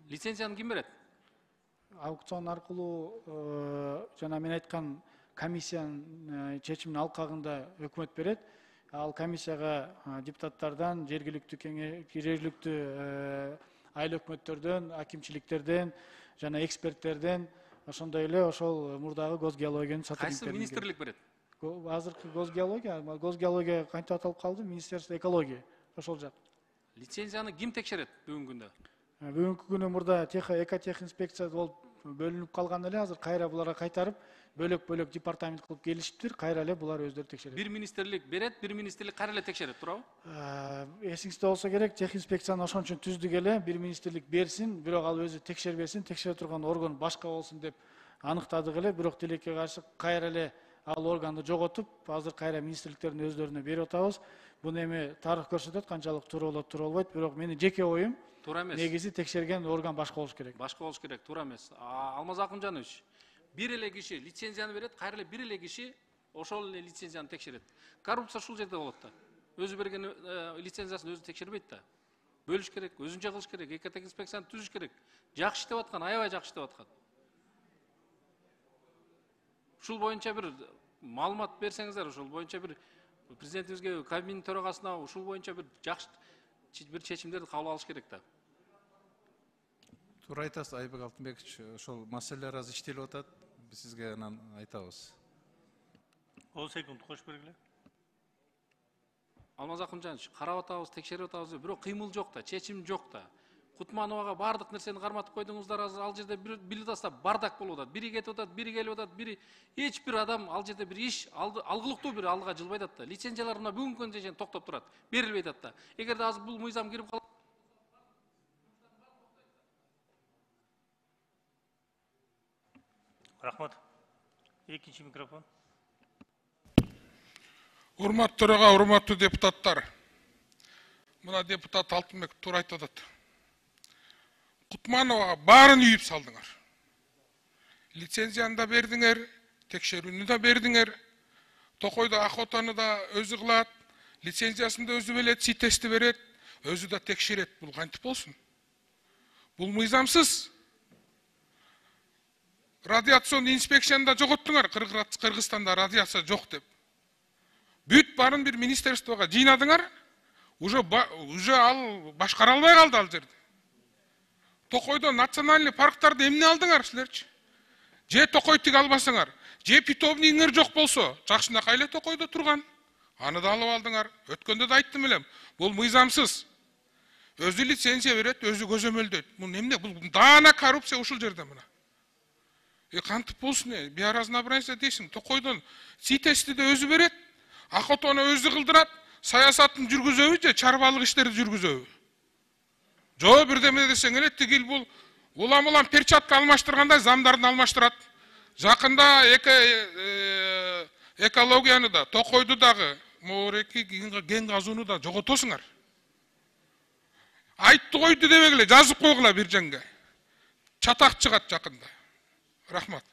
Лицензияны ким берет? Аукцион аркылуу жана мен айткан комиссиянын чечимин алкагында өкмөт берет. Ал комиссияга депутаттардан, жергиликтүү айыл өкмөттөрдөн, акимчиликтерден жана эксперттерден, ошондой эле ошол мурдагы госгеологиянын сотрудниктеринен. Кайсы министрлик берет? Азыркы госгеология кантип аталып калды? Министерство экология. Ошол жак. Лицензияны ким текшерет бүгүнкү күндө? Бүгүнкү күнү мурда экотехинспекция болуп бөлүнүп калган эле, азыр кайра буларга кайтарып, бөлөк департамент кылып келишиптир. Кайра эле булар өздөрү текшерет. Бир министрлик берет, бир министрлик кайра эле текшерет, туурабы? Эсиңизде болсо керек, техинспекцияны ошон үчүн түздүк эле, бир министрлик берсин, бирок ал өзү текшербесин, текшере турган орган башка болсун деп аныктадык эле, бирок тилекке каршы кайра эле ал органды жоготуп, азыр кайра министрликтердин өздөрүнө берип атабыз. Буну эми тарых көрсөтөт, канчалык туура болот, туура болбойт, бирок менин жеке оюм, туура эмес. Негизи текшерген орган башка болуш керек. Башка болуш керек, туура эмес. Алмаз Акымжанович, бир эле киши лицензияны берет, кайра эле бир эле киши ошол эле лицензияны текшерет. Коррупция ушул жерде болот да. Өзү берген лицензиясын өзү текшербейт да. Бөлүш керек, өзүнчө кылыш керек, экотехинспекцияны түзүш керек. Жакшы иштеп аткан, аябай жакшы иштеп аткан. Ушул боюнча бир маалымат берсеңиздер, ушул боюнча бир президентибизге, кабинет төрагасына ушул боюнча бир жакшы бир чечимдерди кабыл алыш керек да. Туура айтасыз, Айбек Алтынбекович, ошол маселелер азыр иштелип атат. Биз сизге анан айтабыз. 10 секунд кош бергиле. Алмаз Акымжанович, карап атабыз, текшерип атабыз, бирок кыймыл жок да, чечим жок да. Кутмановага бардык нерсени карматып койдуңуздар, азыр ал жерде билип атасыздар, бардак болуп атат. Бири кетип атат, бири келип атат, бири эч бир адам ал жерде бир иш алгылыктуу бир алга жылбай атат да. Лицензиялар мына бүгүнкү күнгө чейин токтоп турат, берилбей атат да. Эгерде азыр бул мыйзам кирип калса Рахмат. Экинчи микрофон. Урматтуу төрага, урматтуу депутаттар. Мына депутат Алтынбек туура айтып атат. Кутмановага баарын үйүп салдыңар. Лицензияны да бердиңер, текшерүүнү да бердиңер. Токойдо охотаны да өзү кылат, лицензиясын да өзү белет, ситести берет, өзү да текшерет. Бул кантип болсун? Бул мыйзамсыз. Радиационный инспекцияны да жоготтуңар, Кыргызстанда радиация жок деп. Бүт барын бир министерствого жыйнадыңар, уже ал башкара албай калды ал жерде. Токойдо национальный парктарды эмне алдыңар силерчи? Же Токой тиге албасаңар, же питомнигиңер жок болсо, жакшынакай эле Токойдо турган. Аны да алып алдыңар. Өткөндө да айттым элем, бул мыйзамсыз. Өзү лицензия берет, өзү көзөмөлдөйт. Бул эмне? Бул даана коррупция ушул жерде мына. Кантип болсун? Биоразнообразие дейсиң, Токойдон ситести да өзү берет, охотаны өзү кылдырат, саясатын жүргүзөбү же чарбалык иштерди жүргүзөбү? Жоо бирдеме десең эле, тигил бул улам перчатка алмаштыргандай замдарын алмаштырат. Жакында экологияны да, Токойду дагы, моореки кен казууну да жоготосуңар. Айтты койду дебегиле, жазып койгула бир жерге. Чатак чыгат жакында. Рахмат.